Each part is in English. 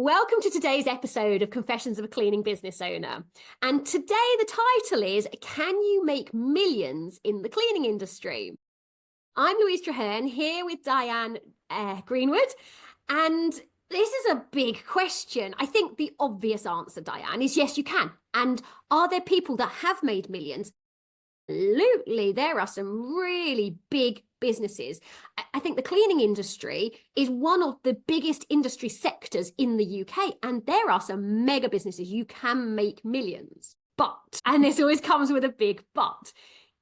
Welcome to today's episode of Confessions of a Cleaning Business Owner. And today the title is, Can You Make Millions in the Cleaning Industry? I'm Louise Trehearn here with Diane Greenwood. And this is a big question. I think the obvious answer, Diane, is yes, you can. And are there people that have made millions? Absolutely, there are some really big businesses. I think the cleaning industry is one of the biggest industry sectors in the UK, and there are some mega businesses. You can make millions, and this always comes with a big but.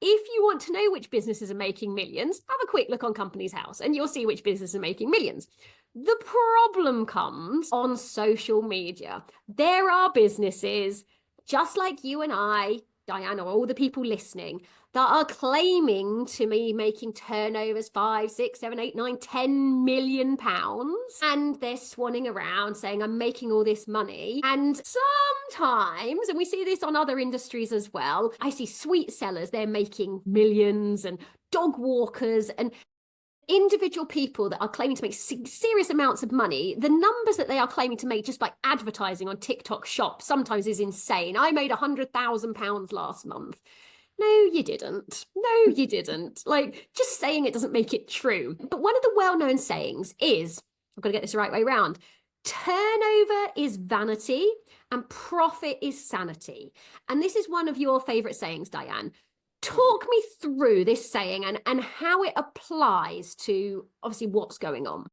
If you want to know which businesses are making millions, have a quick look on Companies House and you'll see which businesses are making millions. The problem comes on social media. There are businesses just like you and I, Diane, or all the people listening, that are claiming to me making turnovers 5, 6, 7, 8, 9, 10 million pounds. And they're swanning around saying, I'm making all this money. And sometimes, and we see this on other industries as well, I see sweet sellers, they're making millions, and dog walkers and individual people that are claiming to make serious amounts of money. The numbers that they are claiming to make just by advertising on TikTok Shop sometimes is insane. I made £100,000 last month. No, you didn't. No, you didn't. Like, just saying it doesn't make it true. But one of the well-known sayings is, I've got to get this the right way around, turnover is vanity and profit is sanity. And this is one of your favorite sayings, Diane. Talk me through this saying and how it applies to obviously what's going on.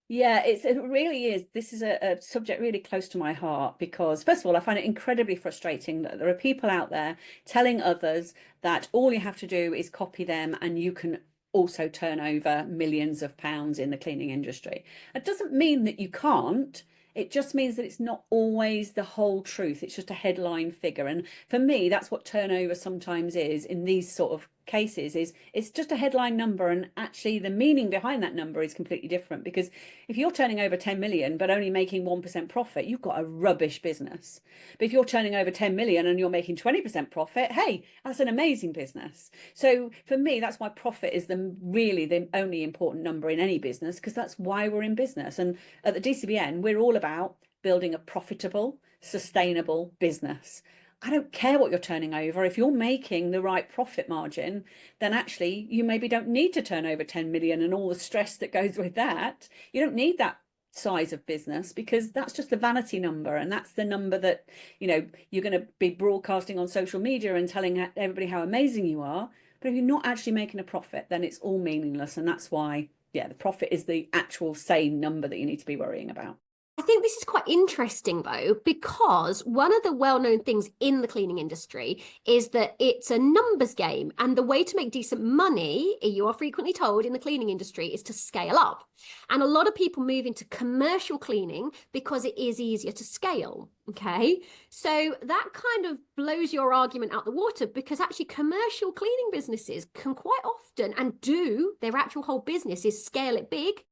Yeah, it really is. This is a subject really close to my heart because, first of all, I find it incredibly frustrating that there are people out there telling others that all you have to do is copy them and you can also turn over millions of pounds in the cleaning industry. It doesn't mean that you can't. It just means that it's not always the whole truth. It's just a headline figure. And for me, that's what turnover sometimes is in these sort of cases, is it's just a headline number, and actually the meaning behind that number is completely different. Because if you're turning over 10 million but only making 1% profit, you've got a rubbish business. But if you're turning over 10 million and you're making 20% profit, hey, that's an amazing business. So for me, that's why profit is really the only important number in any business, because that's why we're in business. And at the DCBN, we're all about building a profitable, sustainable business. I don't care what you're turning over. If you're making the right profit margin, then actually you maybe don't need to turn over 10 million and all the stress that goes with that. You don't need that size of business, because that's just the vanity number, and that's the number that, you know, you're going to be broadcasting on social media and telling everybody how amazing you are. But if you're not actually making a profit, then it's all meaningless. And that's why, yeah, the profit is the actual sane number that you need to be worrying about. I think this is quite interesting, though, because one of the well-known things in the cleaning industry is that it's a numbers game. And the way to make decent money, you are frequently told in the cleaning industry, is to scale up. And a lot of people move into commercial cleaning because it is easier to scale. Okay, so that kind of blows your argument out the water, because actually commercial cleaning businesses can quite often, and do, their actual whole business is scale it big,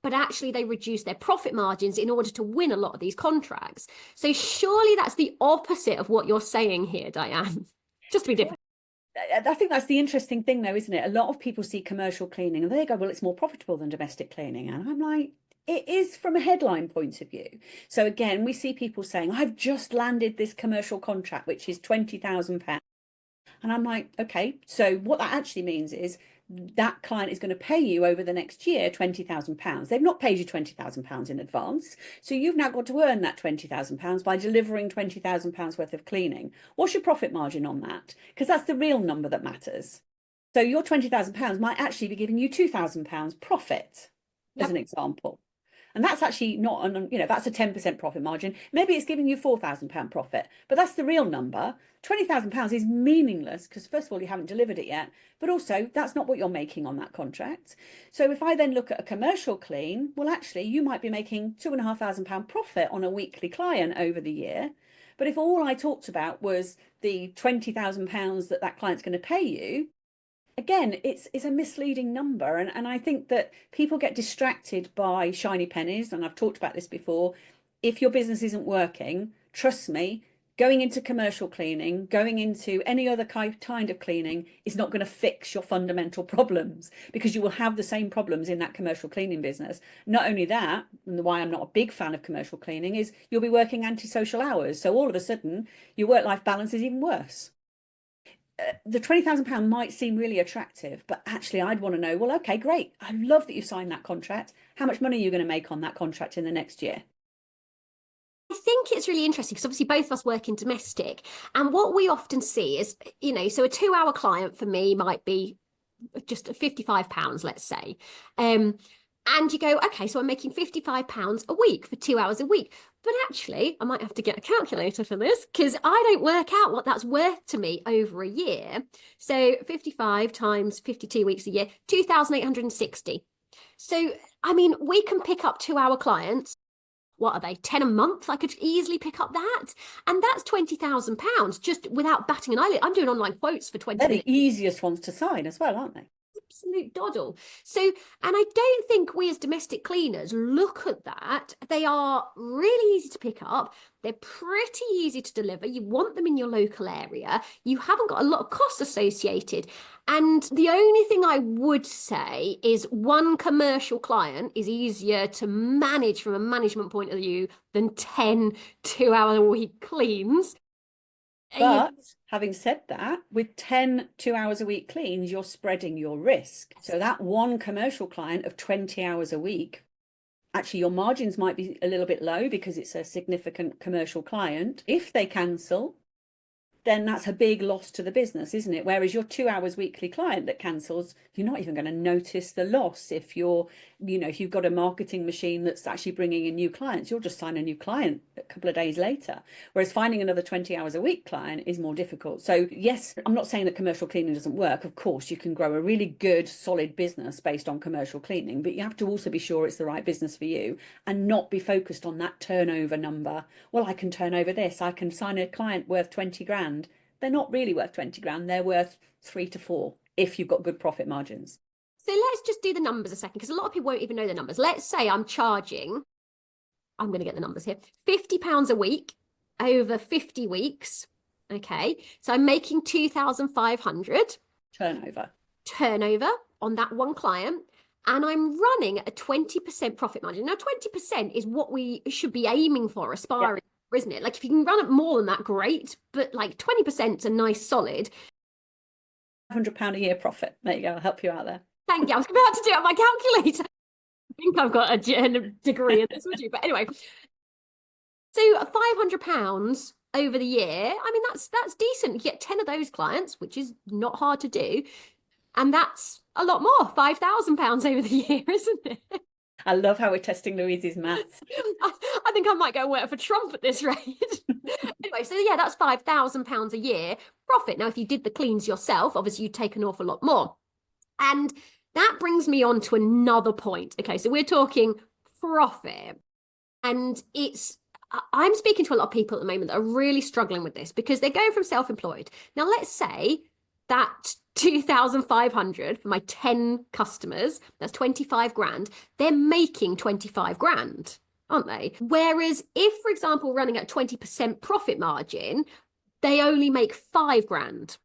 but actually they reduce their profit margins in order to win a lot of these contracts. So surely that's the opposite of what you're saying here, Diane, just to be different. I think that's the interesting thing, though, isn't it? A lot of people see commercial cleaning and they go, well, it's more profitable than domestic cleaning. And I'm like, it is from a headline point of view. So again, we see people saying, I've just landed this commercial contract, which is £20,000. And I'm like, okay, so what that actually means is that client is going to pay you over the next year £20,000. They've not paid you £20,000 in advance. So you've now got to earn that £20,000 by delivering £20,000 worth of cleaning. What's your profit margin on that? Because that's the real number that matters. So your £20,000 might actually be giving you £2,000 profit, as an example. And that's actually not, that's a 10% profit margin. Maybe it's giving you £4,000 profit, but that's the real number. £20,000 is meaningless because, first of all, you haven't delivered it yet, but also that's not what you're making on that contract. So if I then look at a commercial clean, well, actually, you might be making £2,500 profit on a weekly client over the year. But if all I talked about was the £20,000 that client's going to pay you, again, it's a misleading number. And I think that people get distracted by shiny pennies. And I've talked about this before. If your business isn't working, trust me, Going into commercial cleaning, going into any other kind of cleaning is not going to fix your fundamental problems, because you will have the same problems in that commercial cleaning business. Not only that, and why I'm not a big fan of commercial cleaning, is you'll be working antisocial hours. So all of a sudden, your work-life balance is even worse. The £20,000 might seem really attractive, but actually I'd want to know, well, okay, great. I love that you signed that contract. How much money are you going to make on that contract in the next year? I think it's really interesting because obviously both of us work in domestic, and what we often see is, so a 2-hour client for me might be just £55, let's say. And you go, okay, so I'm making £55 a week for 2 hours a week. But actually, I might have to get a calculator for this because I don't work out what that's worth to me over a year. So 55 times 52 weeks a year, 2,860. So, I mean, we can pick up 2-hour clients. What are they, 10 a month? I could easily pick up that. And that's £20,000 just without batting an eyelid. I'm doing online quotes for 20 They're minutes. the easiest ones to sign as well, aren't they? Absolute doddle. So, and I don't think we as domestic cleaners look at that. They are really easy to pick up. They're pretty easy to deliver. You want them in your local area. You haven't got a lot of costs associated. And the only thing I would say is one commercial client is easier to manage from a management point of view than 10 2-hour-a-week cleans. But having said that, with 10 2 hours a week cleans, you're spreading your risk. So that one commercial client of 20 hours a week, actually your margins might be a little bit low because it's a significant commercial client. If they cancel, then that's a big loss to the business, isn't it? Whereas your 2 hours weekly client that cancels, you're not even going to notice the loss. If if you've got a marketing machine that's actually bringing in new clients, you'll just sign a new client a couple of days later. Whereas finding another 20 hours a week client is more difficult. So yes, I'm not saying that commercial cleaning doesn't work. Of course, you can grow a really good, solid business based on commercial cleaning, but you have to also be sure it's the right business for you and not be focused on that turnover number. Well, I can turn over this. I can sign a client worth 20 grand. They're not really worth 20 grand. They're worth 3 to 4 if you've got good profit margins. So let's just do the numbers a second, because a lot of people won't even know the numbers. Let's say I'm charging, I'm going to get the numbers here, £50 a week over 50 weeks. Okay. So I'm making 2,500 turnover on that one client. And I'm running at a 20% profit margin. Now, 20% is what we should be aiming for, aspiring. Yeah. Isn't it? Like if you can run it more than that, great. But like 20% is a nice solid. £100 a year profit. There you go. I'll help you out there. Thank you. I was about to do it on my calculator. I think I've got a degree in this, would you? But anyway, so £500 over the year. I mean, that's decent. You get 10 of those clients, which is not hard to do. And that's a lot more, £5,000 over the year, isn't it? I love how we're testing Louise's maths. I think I might go work for Trump at this rate. Anyway, so yeah, that's £5,000 a year profit. Now, if you did the cleans yourself, obviously you'd take an awful lot more. And that brings me on to another point. Okay, so we're talking profit. And I'm speaking to a lot of people at the moment that are really struggling with this because they're going from self-employed. Now, let's say that 2,500 for my 10 customers, that's 25 grand. They're making 25 grand, aren't they? Whereas if, for example, running at 20% profit margin, they only make 5 grand.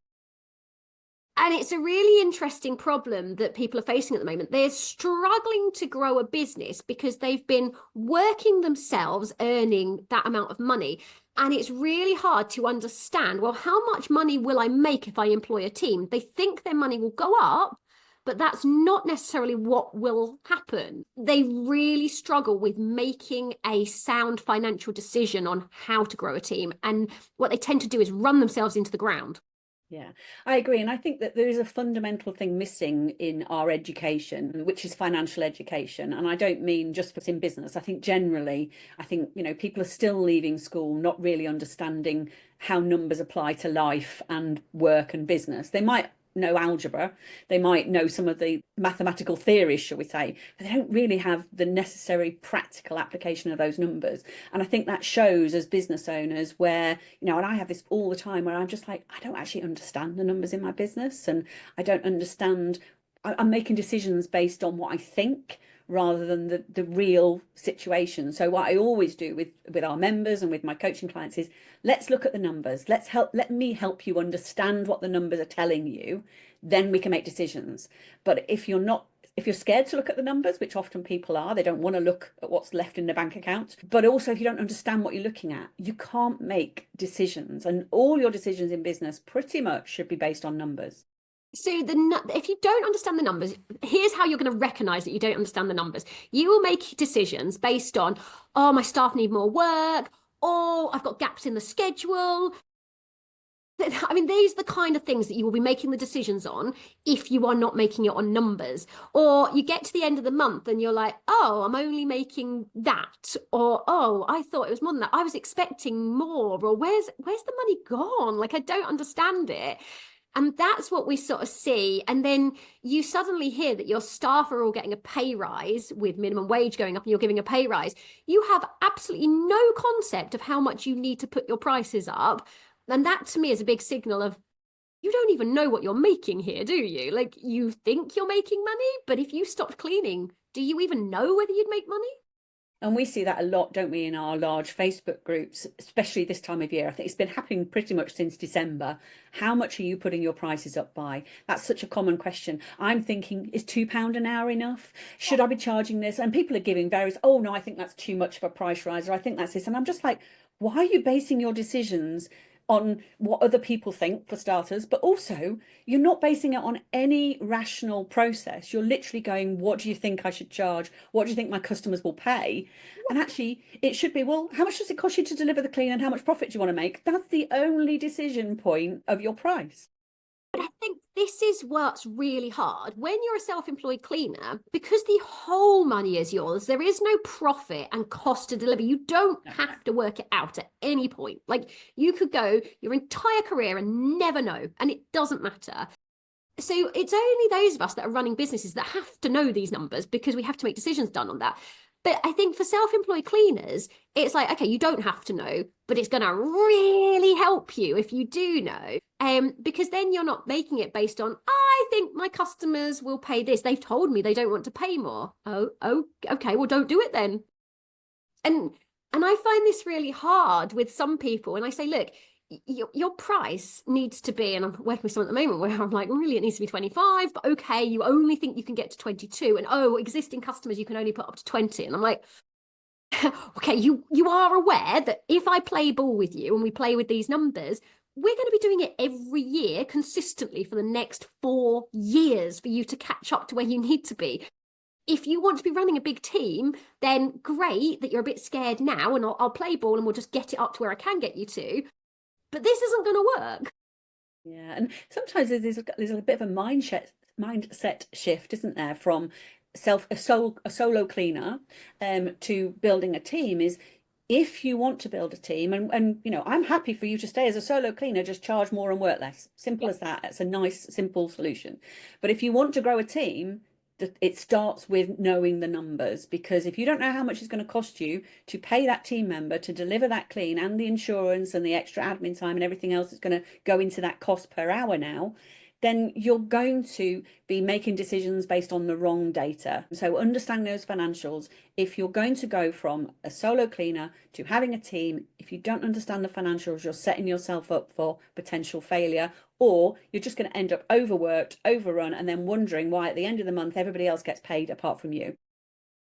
And it's a really interesting problem that people are facing at the moment. They're struggling to grow a business because they've been working themselves, earning that amount of money. And it's really hard to understand, well, how much money will I make if I employ a team? They think their money will go up, but that's not necessarily what will happen. They really struggle with making a sound financial decision on how to grow a team. And what they tend to do is run themselves into the ground. Yeah, I agree. And I think that there is a fundamental thing missing in our education, which is financial education. And I don't mean just for in business. I think generally, people are still leaving school not really understanding how numbers apply to life and work and business. They might know algebra, they might know some of the mathematical theories, shall we say, but they don't really have the necessary practical application of those numbers. And I think that shows as business owners where, and I have this all the time where I'm just like, I don't actually understand the numbers in my business, and I don't understand, I'm making decisions based on what I think rather than the real situation. So what I always do with our members and with my coaching clients is, let's look at the numbers. Let me help you understand what the numbers are telling you. Then we can make decisions. But if you're scared to look at the numbers, which often people are, they don't want to look at what's left in the bank account. But also, if you don't understand what you're looking at, you can't make decisions. And all your decisions in business pretty much should be based on numbers. So if you don't understand the numbers, here's how you're going to recognize that you don't understand the numbers. You will make decisions based on, oh, my staff need more work, or I've got gaps in the schedule. I mean, these are the kind of things that you will be making the decisions on if you are not making it on numbers. Or you get to the end of the month and you're like, oh, I'm only making that. Or, oh, I thought it was more than that. I was expecting more. Or where's the money gone? Like, I don't understand it. And that's what we sort of see. And then you suddenly hear that your staff are all getting a pay rise with minimum wage going up and you're giving a pay rise. You have absolutely no concept of how much you need to put your prices up. And that to me is a big signal of, you don't even know what you're making here, do you? Like, you think you're making money, but if you stopped cleaning, do you even know whether you'd make money? And we see that a lot, don't we, in our large Facebook groups, especially this time of year. I think it's been happening pretty much since December. How much are you putting your prices up by? That's such a common question. I'm thinking, is £2 an hour enough? Should I be charging this? And people are giving various, oh, no, I think that's too much of a price rise, or I think that's this. And I'm just like, why are you basing your decisions on what other people think, for starters, but also you're not basing it on any rational process. You're literally going, what do you think I should charge? What do you think my customers will pay? And actually it should be, well, how much does it cost you to deliver the clean and how much profit do you want to make? That's the only decision point of your price. But I think this is what's really hard. When you're a self-employed cleaner, because the whole money is yours, there is no profit and cost to deliver. You don't have to work it out at any point. Like, you could go your entire career and never know, and it doesn't matter. So it's only those of us that are running businesses that have to know these numbers, because we have to make decisions done on that. But I think for self-employed cleaners, it's like, okay, you don't have to know, but it's going to really help you if you do know. Because then you're not making it based on, I think my customers will pay this. They've told me they don't want to pay more. Oh, okay, well, don't do it then. And I find this really hard with some people. And I say, look, your price needs to be, and I'm working with someone at the moment where I'm like, really, it needs to be 25, but okay, you only think you can get to 22, and oh, existing customers you can only put up to 20. And I'm like, okay, you are aware that if I play ball with you and we play with these numbers, we're going to be doing it every year consistently for the next 4 years for you to catch up to where you need to be. If you want to be running a big team, then great that you're a bit scared now, and I'll play ball and we'll just get it up to where I can get you to. But this isn't going to work. Yeah, and sometimes there's a bit of a mindset shift, isn't there, from a solo cleaner to building a team. Is, if you want to build a team, and you know, I'm happy for you to stay as a solo cleaner, just charge more and work less. Simple as that. It's a nice, simple solution. But if you want to grow a team, it starts with knowing the numbers, because if you don't know how much it's going to cost you to pay that team member to deliver that clean, and the insurance and the extra admin time and everything else that's going to go into that cost per hour now, then you're going to be making decisions based on the wrong data. So understand those financials. If you're going to go from a solo cleaner to having a team, if you don't understand the financials, you're setting yourself up for potential failure, or you're just going to end up overworked, overrun, and then wondering why at the end of the month everybody else gets paid apart from you.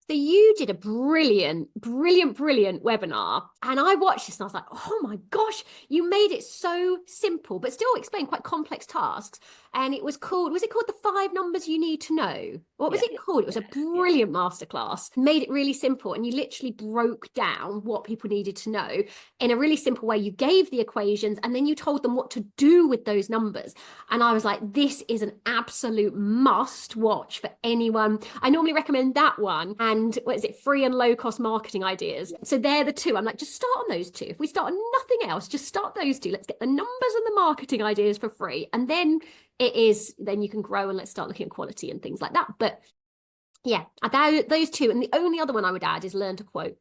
So you did a brilliant webinar, and I watched this and I was like, oh my gosh, you made it so simple, but still explain quite complex tasks. And it was called, was it called the 5 numbers you need to know? What was it called? It was a brilliant masterclass, made it really simple. And you literally broke down what people needed to know in a really simple way. You gave the equations and then you told them what to do with those numbers. And I was like, this is an absolute must watch for anyone. I normally recommend that one. And what is it? Free and low cost marketing ideas. So they're the 2. I'm like, just start on those 2. If we start on nothing else, just start those 2. Let's get the numbers and the marketing ideas for free. And then then you can grow, and let's start looking at quality and things like that. But yeah, those 2. And the only other one I would add is learn to quote.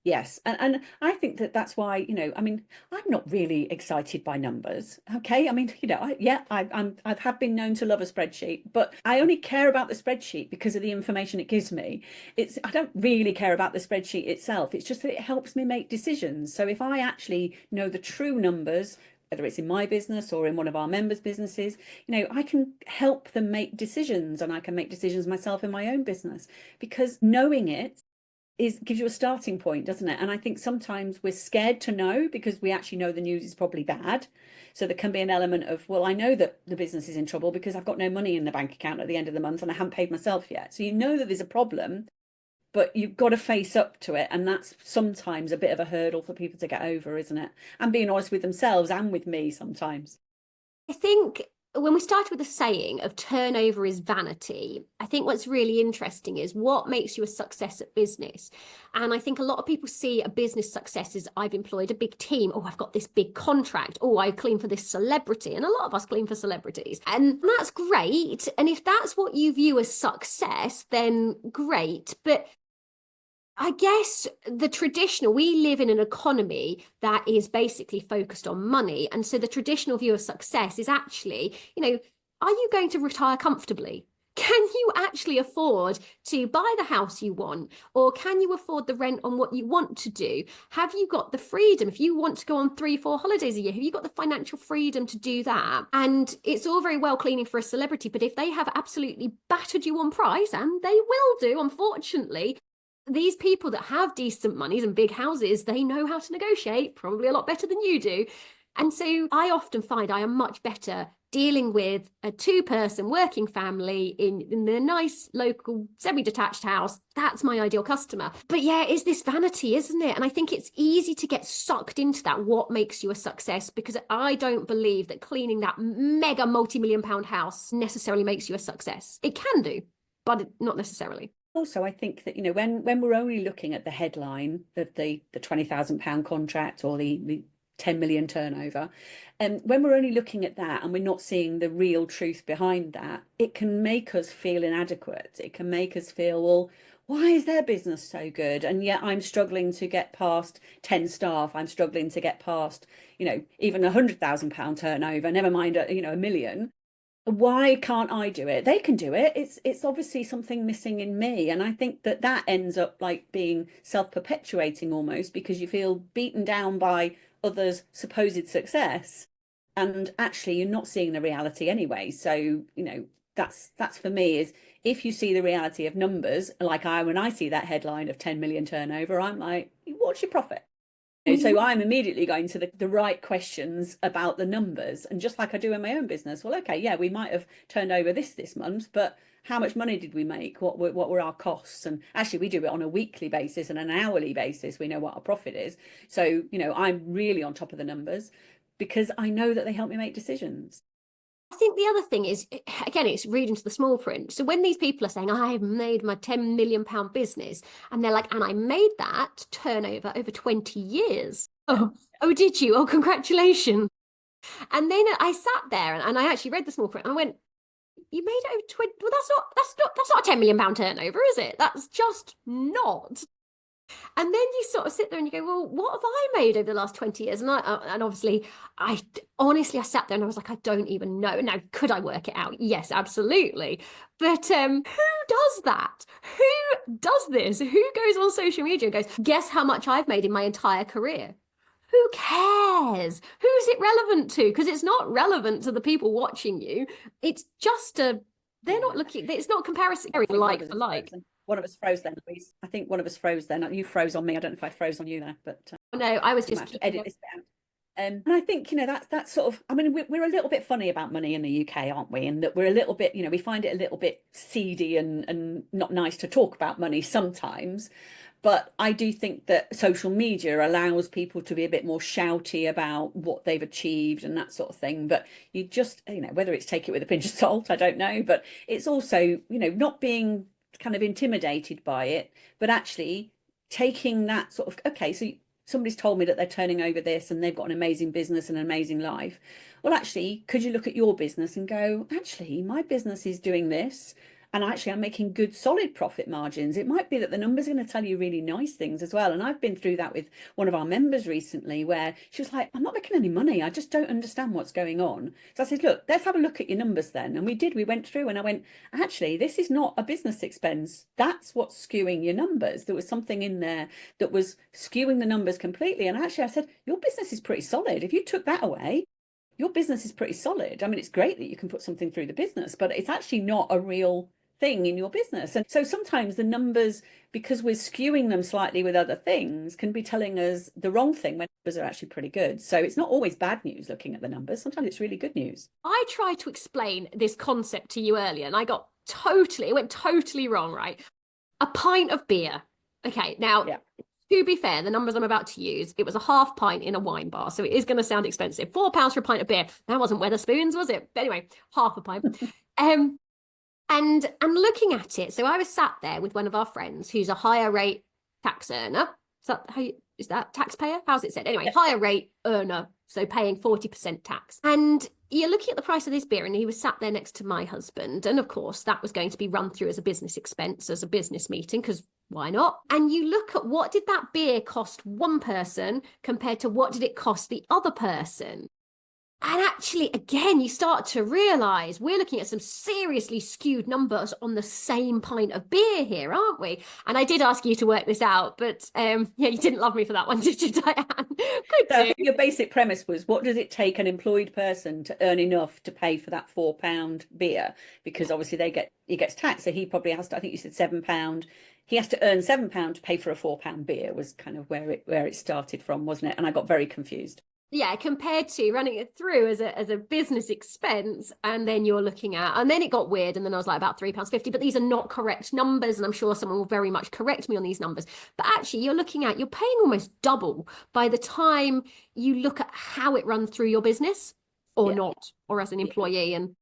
Yes, and I think that that's why, I mean, I'm not really excited by numbers. Okay, I mean, I have been known to love a spreadsheet, but I only care about the spreadsheet because of the information it gives me. I don't really care about the spreadsheet itself. It's just that it helps me make decisions. So if I actually know the true numbers, whether it's in my business or in one of our members' businesses, I can help them make decisions, and I can make decisions myself in my own business because knowing it gives you a starting point, doesn't it? And I think sometimes we're scared to know because we actually know the news is probably bad. So there can be an element of, well, I know that the business is in trouble because I've got no money in the bank account at the end of the month and I haven't paid myself yet. So you know that there's a problem, but you've got to face up to it. And that's sometimes a bit of a hurdle for people to get over, isn't it? And being honest with themselves and with me sometimes. I think when we started with the saying of turnover is vanity, I think what's really interesting is what makes you a success at business. And I think a lot of people see a business success as I've employed a big team. Oh, I've got this big contract. Oh, I clean for this celebrity. And a lot of us clean for celebrities. And that's great. And if that's what you view as success, then great. But I guess we live in an economy that is basically focused on money. And so the traditional view of success is actually, are you going to retire comfortably? Can you actually afford to buy the house you want? Or can you afford the rent on what you want to do? Have you got the freedom? If you want to go on 3, 4 holidays a year, have you got the financial freedom to do that? And it's all very well cleaning for a celebrity, but if they have absolutely battered you on price, and they will do, unfortunately, these people that have decent monies and big houses, they know how to negotiate probably a lot better than you do. And so I often find I am much better dealing with a 2-person working family in the nice local semi-detached house. That's my ideal customer. But yeah, it's this vanity, isn't it? And I think it's easy to get sucked into that. What makes you a success? Because I don't believe that cleaning that mega multi-million-pound house necessarily makes you a success. It can do, but not necessarily. Also, I think that, when we're only looking at the headline of the £20,000 contract or the 10 million turnover, and when we're only looking at that and we're not seeing the real truth behind that, it can make us feel inadequate. It can make us feel, well, why is their business so good? And yet I'm struggling to get past 10 staff. I'm struggling to get past, even £100,000 turnover, never mind, a million. Why can't I do it? They can do it. It's obviously something missing in me. And I think that ends up like being self-perpetuating almost because you feel beaten down by others' supposed success. And actually you're not seeing the reality anyway. So, that's for me is if you see the reality of numbers, like when I see that headline of 10 million turnover, I'm like, what's your profit? So I'm immediately going to the right questions about the numbers. And just like I do in my own business, well, okay, yeah, we might have turned over this month, but how much money did we make? What were our costs? And actually, we do it on a weekly basis and an hourly basis. We know what our profit is. So, I'm really on top of the numbers because I know that they help me make decisions. I think the other thing is, again, it's reading to the small print. So when these people are saying, I've made my £10 million business, and they're like, and I made that turnover over 20 years. Oh, did you? Oh, congratulations. And then I sat there and I actually read the small print and I went, you made it over 20, well, that's not a £10 million turnover, is it? That's just not. And then you sort of sit there and you go, well, what have I made over the last 20 years? And obviously, I honestly, I sat there and I was like, I don't even know. Now, could I work it out? Yes, absolutely. But who does that? Who does this? Who goes on social media and goes, guess how much I've made in my entire career? Who cares? Who's it relevant to? Because it's not relevant to the people watching you. It's just they're not looking, it's not comparison like for like. One of us froze then, Louise. I think one of us froze then. You froze on me. I don't know if I froze on you there, but no, I was just edit this bit out. And I think, that's sort of, I mean, we're a little bit funny about money in the UK, aren't we? And that we're a little bit, we find it a little bit seedy and not nice to talk about money sometimes. But I do think that social media allows people to be a bit more shouty about what they've achieved and that sort of thing. But you just, whether it's take it with a pinch of salt, I don't know. But it's also, not being kind of intimidated by it, but actually taking that sort of, okay, so somebody's told me that they're turning over this and they've got an amazing business and an amazing life. Well, actually, could you look at your business and go, actually, my business is doing this and actually I'm making good solid profit margins. It might be that the numbers are going to tell you really nice things as well. And I've been through that with one of our members recently, where she was like, I'm not making any money, I just don't understand what's going on. So I said, look, let's have a look at your numbers then. And we went through, and I went, actually, this is not a business expense, that's what's skewing your numbers. There was something in there that was skewing the numbers completely. And actually I said, your business is pretty solid. If you took that away, your business is pretty solid. I mean, it's great that you can put something through the business, but it's actually not a real thing in your business. And so sometimes the numbers, because we're skewing them slightly with other things, can be telling us the wrong thing when numbers are actually pretty good. So it's not always bad news looking at the numbers. Sometimes it's really good news. I tried to explain this concept to you earlier, and it went totally wrong, right? A pint of beer. Okay, now, Yeah. to be fair, the numbers I'm about to use, it was a half pint in a wine bar, so it is going to sound expensive. £4 for a pint of beer. That wasn't Weatherspoons, was it? But anyway, half a pint. And looking at it, so I was sat there with one of our friends who's a higher rate tax earner. Is that taxpayer? How's it said? Anyway, higher rate earner, so paying 40% tax. And you're looking at the price of this beer, and he was sat there next to my husband. And of course, that was going to be run through as a business expense, as a business meeting, because why not? And you look at, what did that beer cost one person compared to what did it cost the other person? And actually, again, you start to realize we're looking at some seriously skewed numbers on the same pint of beer here, aren't we? And I did ask you to work this out, but yeah, you didn't love me for that one, did you, Diane? So I think your basic premise was, what does it take an employed person to earn enough to pay for that £4 beer? Because obviously he gets taxed, so he probably has to, I think you said £7. He has to earn £7 to pay for a £4 beer, was kind of where it started from, wasn't it? And I got very confused. Yeah, compared to running it through as a business expense, and then you're looking at, and then it got weird, and then I was like, about £3.50, but these are not correct numbers, and I'm sure someone will very much correct me on these numbers. But actually, you're paying almost double by the time you look at how it runs through your business, or not, or as an employee. And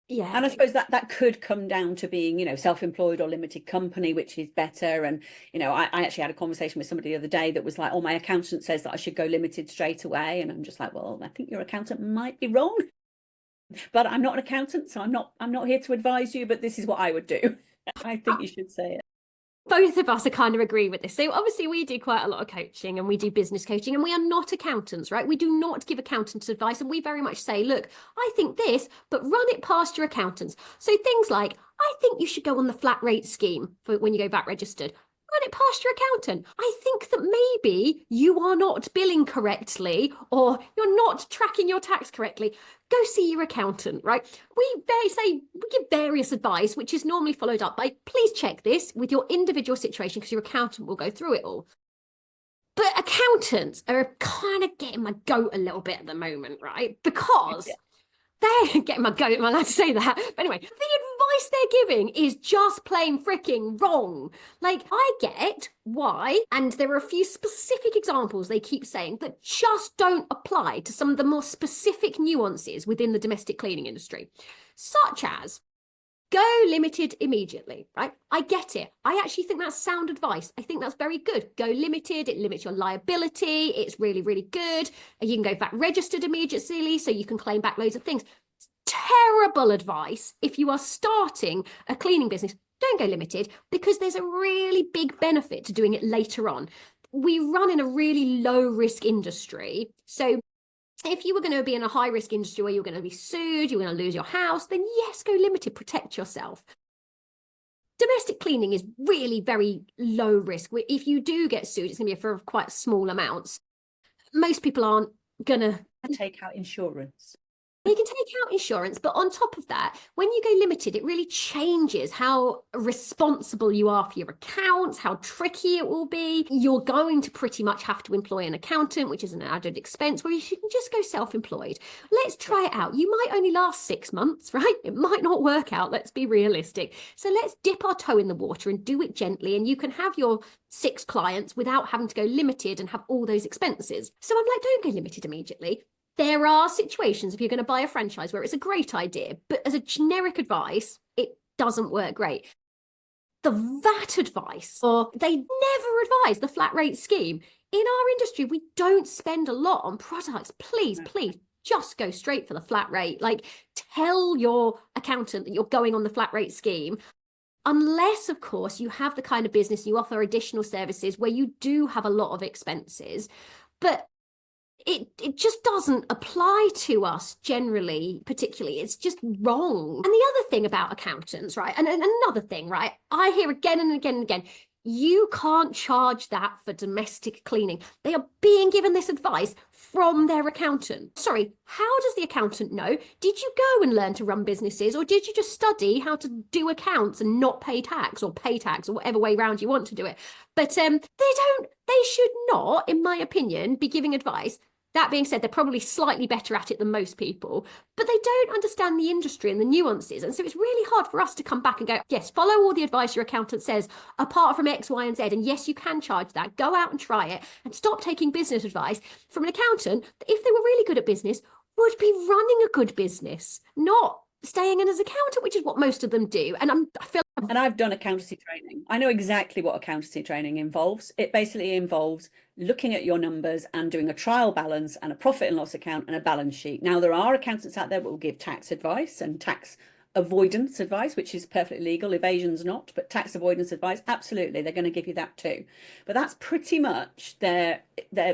yeah. And I suppose that could come down to being, self-employed or limited company, which is better. And, I actually had a conversation with somebody the other day that was like, oh, my accountant says that I should go limited straight away. And I'm just like, well, I think your accountant might be wrong. But I'm not an accountant, so I'm not here to advise you, but this is what I would do. I think you should say it. Both of us are kind of agree with this. So obviously we do quite a lot of coaching, and we do business coaching, and we are not accountants, right? We do not give accountants advice, and we very much say, look, I think this, but run it past your accountants. So things like, I think you should go on the flat rate scheme for when you go back registered. Run it past your accountant. I think that maybe you are not billing correctly, or you're not tracking your tax correctly. Go see your accountant, right? We give various advice, which is normally followed up by, please check this with your individual situation, because your accountant will go through it all. But accountants are kind of getting my goat a little bit at the moment, right? Because they're getting my goat, am I allowed to say that? But anyway, the advice they're giving is just plain freaking wrong. Like, I get why, and there are a few specific examples they keep saying that just don't apply to some of the more specific nuances within the domestic cleaning industry, such as go limited immediately, right? I get it. I actually think that's sound advice. I think that's very good. Go limited, it limits your liability. It's really, really good. You can go back registered immediately, so you can claim back loads of things. Terrible advice if you are starting a cleaning business. Don't go limited, because there's a really big benefit to doing it later on. We run in a really low risk industry. So if you were going to be in a high risk industry where you're going to be sued, you're going to lose your house, then yes, go limited, protect yourself. Domestic cleaning is really very low risk. If you do get sued, it's going to be for quite small amounts. Most people aren't going to take out insurance. You can take out insurance, but on top of that, when you go limited, it really changes how responsible you are for your accounts, how tricky it will be. You're going to pretty much have to employ an accountant, which is an added expense, where you can just go self-employed. Let's try it out. You might only last 6 months, right? It might not work out. Let's be realistic. So let's dip our toe in the water and do it gently, and you can have your 6 clients without having to go limited and have all those expenses. So I'm like, don't go limited immediately. There are situations if you're going to buy a franchise where it's a great idea, but as a generic advice, it doesn't work great. The VAT advice, or they never advise the flat rate scheme. In our industry, we don't spend a lot on products. Please just go straight for the flat rate. Like, tell your accountant that you're going on the flat rate scheme. Unless, of course, you have the kind of business, you offer additional services where you do have a lot of expenses. But it just doesn't apply to us generally, particularly. It's just wrong. And the other thing about accountants, right? And another thing, right? I hear again and again and again, you can't charge that for domestic cleaning. They are being given this advice from their accountant. Sorry, how does the accountant know? Did you go and learn to run businesses, or did you just study how to do accounts and not pay tax, or pay tax, or whatever way around you want to do it? But they should not, in my opinion, be giving advice. That being said, they're probably slightly better at it than most people, but they don't understand the industry and the nuances. And so it's really hard for us to come back and go, yes, follow all the advice your accountant says, apart from X, Y, and Z. And yes, you can charge that. Go out and try it, and stop taking business advice from an accountant that, if they were really good at business, would be running a good business, not staying in as accountant, which is what most of them do. And I feel. And I've done accountancy training. I know exactly what accountancy training involves. It basically involves looking at your numbers and doing a trial balance and a profit and loss account and a balance sheet. Now, there are accountants out there that will give tax advice and tax avoidance advice, which is perfectly legal. Evasion's not, but tax avoidance advice, absolutely, they're going to give you that too. But that's pretty much their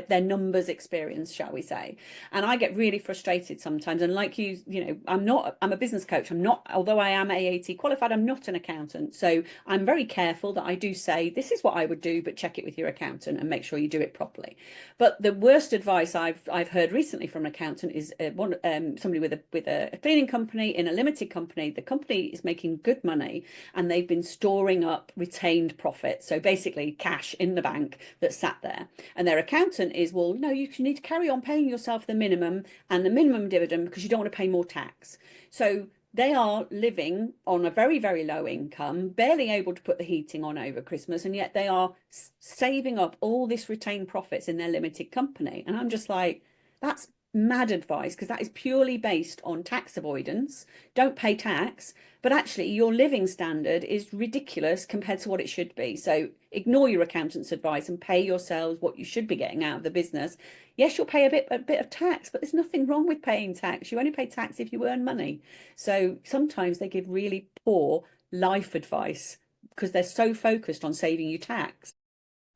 numbers experience, shall we say. And I get really frustrated sometimes. And like you know, I'm a business coach. I'm not, although I am AAT qualified, I'm not an accountant. So I'm very careful that I do say, this is what I would do, but check it with your accountant and make sure you do it properly. But the worst advice I've heard recently from an accountant is somebody with a cleaning company in a limited company. The company is making good money and they've been storing up retained profit. So basically cash in the bank that's sat there. And their accountant is, well, no, you need to carry on paying yourself the minimum and the minimum dividend because you don't want to pay more tax. So they are living on a very, very low income, barely able to put the heating on over Christmas, and yet they are saving up all this retained profits in their limited company. And I'm just like, that's mad advice, because that is purely based on tax avoidance. Don't pay tax, but actually your living standard is ridiculous compared to what it should be. So ignore your accountant's advice and pay yourselves what you should be getting out of the business. Yes, you'll pay a bit of tax, but there's nothing wrong with paying tax. You only pay tax if you earn money. So sometimes they give really poor life advice because they're so focused on saving you tax.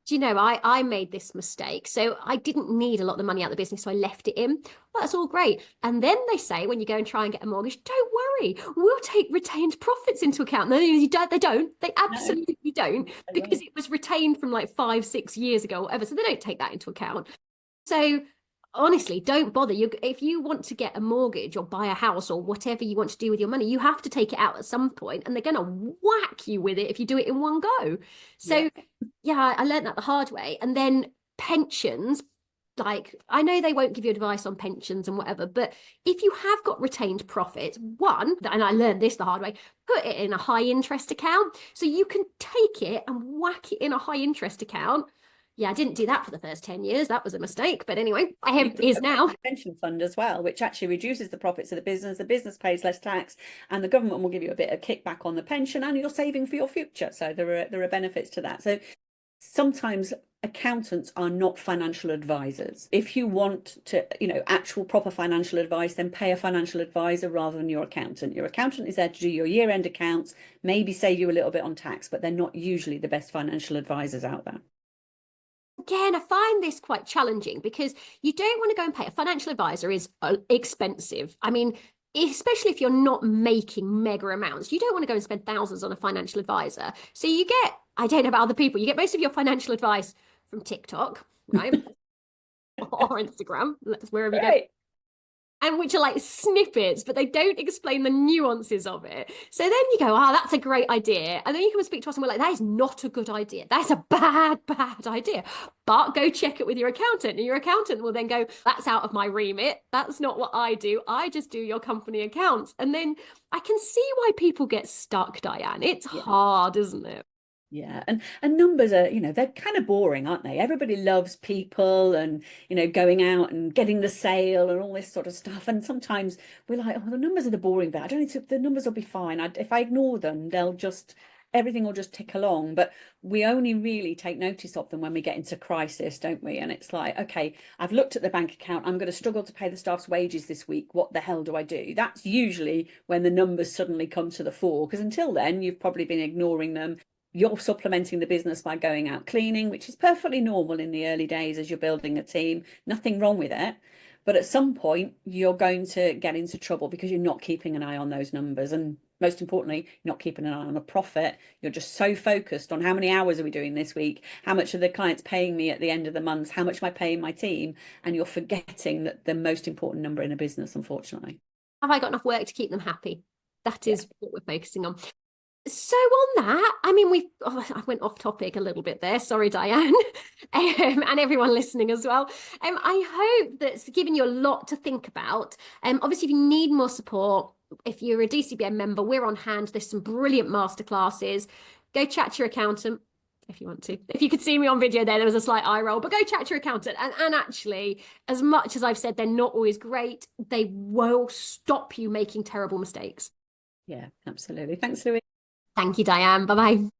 Do you know, I made this mistake. So I didn't need a lot of the money out of the business, so I left it in. Well, that's all great. And then they say, when you go and try and get a mortgage, don't worry, we'll take retained profits into account. No, you don't, they don't. They absolutely don't, because it was retained from like 5-6 years ago or whatever. So they don't take that into account. So honestly, don't bother. If you want to get a mortgage or buy a house or whatever you want to do with your money, you have to take it out at some point, and they're going to whack you with it if you do it in one go. So yeah, I learned that the hard way. And then pensions, like, I know they won't give you advice on pensions and whatever, but if you have got retained profits, one, and I learned this the hard way, put it in a high interest account. So you can take it and whack it in a high interest account. Yeah, I didn't do that for the first 10 years. That was a mistake. But anyway, I have is now. Pension fund as well, which actually reduces the profits of the business. The business pays less tax, and the government will give you a bit of kickback on the pension, and you're saving for your future. So there are benefits to that. So sometimes accountants are not financial advisors. If you want to, actual proper financial advice, then pay a financial advisor rather than your accountant. Your accountant is there to do your year-end accounts, maybe save you a little bit on tax, but they're not usually the best financial advisors out there. Again, I find this quite challenging because you don't want to go and pay. A financial advisor is expensive. I mean, especially if you're not making mega amounts, you don't want to go and spend thousands on a financial advisor. So you get, I don't know about other people, you get most of your financial advice from TikTok, right? Or Instagram, wherever you go. And which are like snippets, but they don't explain the nuances of it. So then you go, that's a great idea. And then you come and speak to us and we're like, that is not a good idea. That's a bad idea. But go check it with your accountant. And your accountant will then go, that's out of my remit. That's not what I do. I just do your company accounts. And then I can see why people get stuck, Diane. It's hard, isn't it? Yeah, and numbers are, they're kind of boring, aren't they? Everybody loves people and, going out and getting the sale and all this sort of stuff. And sometimes we're like, the numbers are the boring bit. I don't need to, the numbers will be fine. If I ignore them, they'll just everything will just tick along. But we only really take notice of them when we get into crisis, don't we? And it's like, okay, I've looked at the bank account, I'm going to struggle to pay the staff's wages this week. What the hell do I do? That's usually when the numbers suddenly come to the fore, because until then, you've probably been ignoring them. You're supplementing the business by going out cleaning, which is perfectly normal in the early days as you're building a team. Nothing wrong with it. But at some point, you're going to get into trouble because you're not keeping an eye on those numbers. And most importantly, not keeping an eye on a profit. You're just so focused on how many hours are we doing this week? How much are the clients paying me at the end of the month? How much am I paying my team? And you're forgetting that the most important number in a business, unfortunately. Have I got enough work to keep them happy? That is what we're focusing on. So on that, I mean, I went off topic a little bit there. Sorry, Diane, and everyone listening as well. I hope that's given you a lot to think about. Obviously, if you need more support, if you're a DCBM member, we're on hand. There's some brilliant masterclasses. Go chat to your accountant if you want to. If you could see me on video there was a slight eye roll, but go chat to your accountant. And actually, as much as I've said they're not always great, they will stop you making terrible mistakes. Yeah, absolutely. Thanks, Louise. Thank you, Diane. Bye-bye.